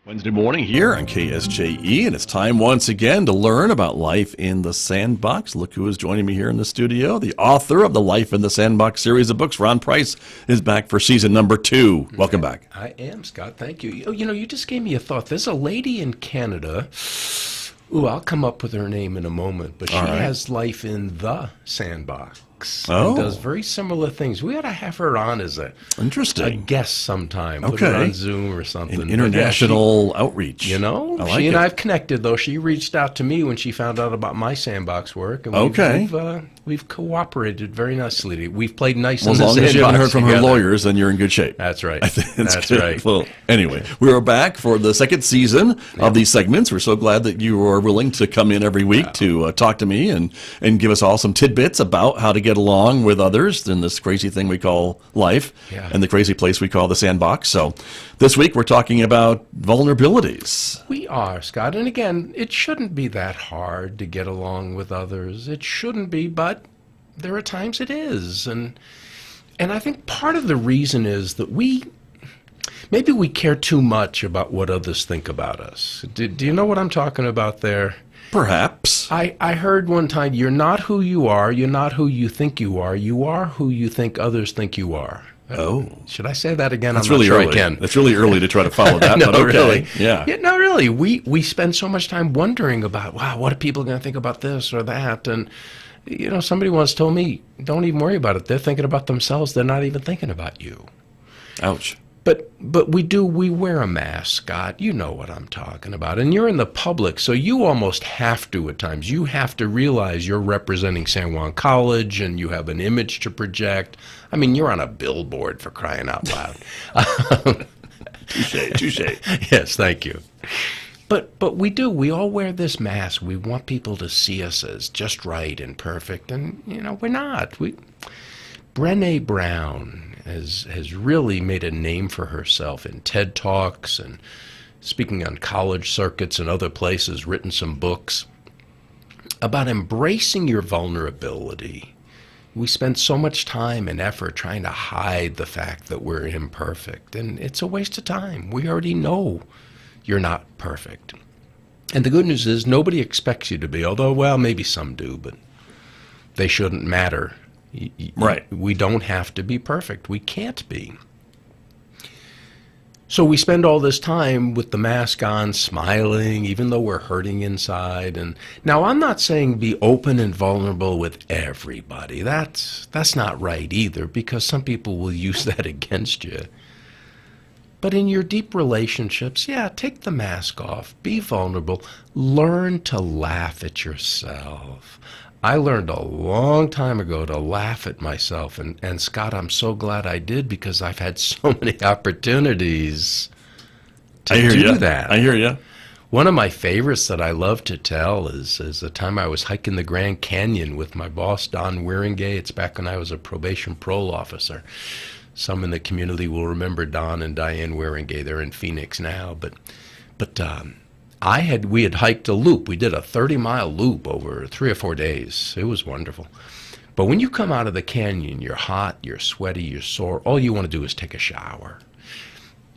Wednesday morning here on KSJE, and it's time once again to learn about life in the Sandbox. Look who is joining me here in the studio. The author of the Life in the Sandbox series of books, Ron Price, is back for season number 2. Welcome back. I am, Scott. Thank you. You just gave me a thought. There's a lady in Canada. Ooh, I'll come up with her name in a moment, but she has Life in the Sandbox. And does very similar things. We ought to have her on as a guest sometime. Put her on Zoom or something. An international outreach. You know, I like she and it. I've connected, though. She reached out to me when she found out about my Sandbox work. And we've cooperated very nicely. We've played nice in the Sandbox. As long as you haven't heard from together. her lawyers, then you're in good shape. That's right. That's right. Well, anyway, we are back for the second season of these segments. We're so glad that you are willing to come in every week to talk to me and give us all some tidbits about how to get along with others in this crazy thing we call life and the crazy place we call the Sandbox. So this week we're talking about vulnerabilities. We are, Scott. And again, it shouldn't be that hard to get along with others. It shouldn't be, but there are times it is. And I think part of the reason is that maybe we care too much about what others think about us. Do you know what I'm talking about there? Perhaps. I heard one time, you're not who you are not who you are who you think others think you are. Oh. Should I say that again? That's I'm really not sure early. I can. That's really early to try to follow that, no, but okay. Really. Yeah. No, really. We spend so much time wondering about, wow, what are people going to think about this or that? And, somebody once told me, don't even worry about it. They're thinking about themselves. They're not even thinking about you. Ouch. But we wear a mask, Scott. You know what I'm talking about. And you're in the public, so you almost have to at times. You have to realize you're representing San Juan College and you have an image to project. I mean, you're on a billboard, for crying out loud. Touche. Yes, thank you. But we do. We all wear this mask. We want people to see us as just right and perfect. And, we're not. Brené Brown has really made a name for herself in TED Talks and speaking on college circuits and other places, written some books about embracing your vulnerability. We spend so much time and effort trying to hide the fact that we're imperfect, and it's a waste of time. We already know you're not perfect. And the good news is nobody expects you to be, although, well, maybe some do, but they shouldn't matter. Right. We don't have to be perfect. We can't be. So we spend all this time with the mask on, smiling, even though we're hurting inside. And now I'm not saying be open and vulnerable with everybody. That's not right either, because some people will use that against you. But in your deep relationships, take the mask off, be vulnerable, learn to laugh at yourself. I learned a long time ago to laugh at myself, and Scott, I'm so glad I did, because I've had so many opportunities to do that. I hear you. One of my favorites that I love to tell is the time I was hiking the Grand Canyon with my boss, Don Wiringay. It's back when I was a probation parole officer. Some in the community will remember Don and Diane Wiringay. They're in Phoenix now, but we had hiked a loop. We did a 30-mile loop over 3 or 4 days. It was wonderful. But when you come out of the canyon, you're hot, you're sweaty, you're sore. All you want to do is take a shower.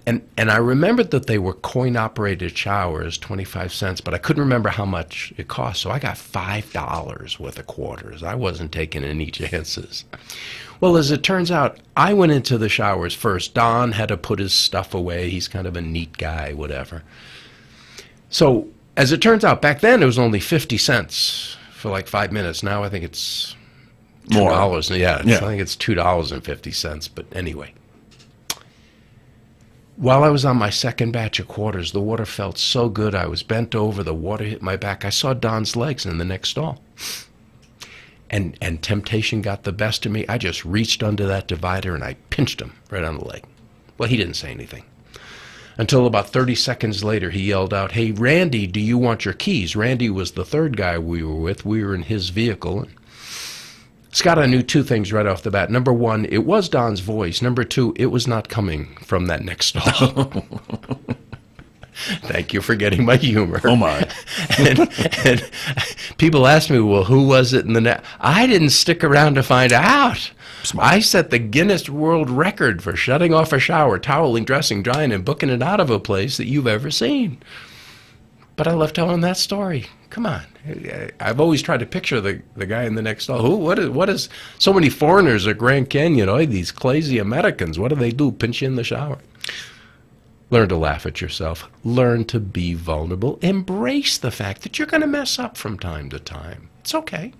And I remembered that they were coin-operated showers, 25 cents, but I couldn't remember how much it cost. So I got $5 worth of quarters. I wasn't taking any chances. Well, as it turns out, I went into the showers first. Don had to put his stuff away. He's kind of a neat guy, whatever. So, as it turns out, back then it was only 50 cents for like 5 minutes. Now I think it's $2. More. I think it's $2.50. But anyway, while I was on my second batch of quarters, the water felt so good. I was bent over. The water hit my back. I saw Don's legs in the next stall. And temptation got the best of me. I just reached under that divider and I pinched him right on the leg. Well, he didn't say anything. Until about 30 seconds later, he yelled out, "Hey, Randy, do you want your keys?" Randy was the third guy we were with. We were in his vehicle. Scott, I knew 2 things right off the bat. Number 1, it was Don's voice. Number 2, it was not coming from that next stall. Thank you for getting my humor. Oh, my. and people ask me, well, who was it in the net? I didn't stick around to find out. Smart. I set the Guinness World Record for shutting off a shower, toweling, dressing, drying, and booking it out of a place that you've ever seen. But I love telling that story. Come on. I've always tried to picture the guy in the next stall. What is so many foreigners at Grand Canyon, these crazy Americans, what do they do? Pinch you in the shower. Learn to laugh at yourself. Learn to be vulnerable. Embrace the fact that you're going to mess up from time to time. It's okay.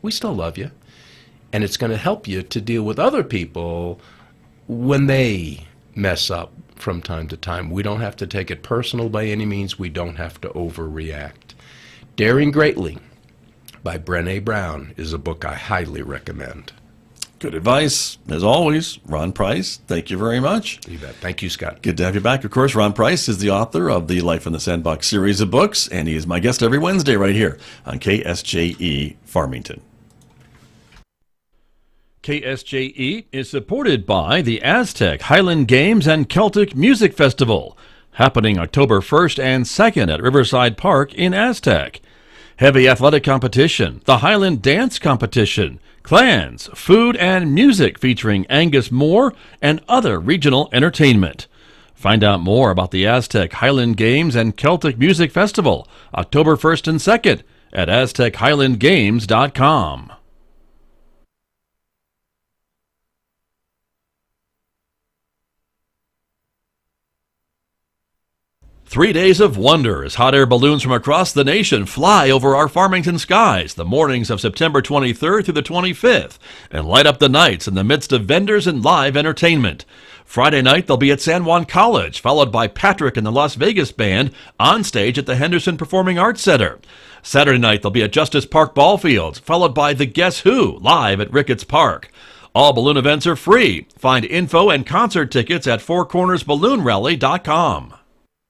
We still love you. And it's going to help you to deal with other people when they mess up from time to time. We don't have to take it personal by any means. We don't have to overreact. Daring Greatly by Brené Brown is a book I highly recommend. Good advice. As always, Ron Price, thank you very much. You bet. Thank you, Scott. Good to have you back. Of course, Ron Price is the author of the Life in the Sandbox series of books, and he is my guest every Wednesday right here on KSJE Farmington. KSJE is supported by the Aztec Highland Games and Celtic Music Festival, happening October 1st and 2nd at Riverside Park in Aztec. Heavy athletic competition, the Highland Dance Competition, clans, food and music featuring Angus Moore and other regional entertainment. Find out more about the Aztec Highland Games and Celtic Music Festival, October 1st and 2nd at aztechighlandgames.com. 3 days of wonder as hot air balloons from across the nation fly over our Farmington skies the mornings of September 23rd through the 25th and light up the nights in the midst of vendors and live entertainment. Friday night they'll be at San Juan College, followed by Patrick and the Las Vegas Band on stage at the Henderson Performing Arts Center. Saturday night they'll be at Justice Park Ballfields, followed by the Guess Who live at Ricketts Park. All balloon events are free. Find info and concert tickets at fourcornersballoonrally.com.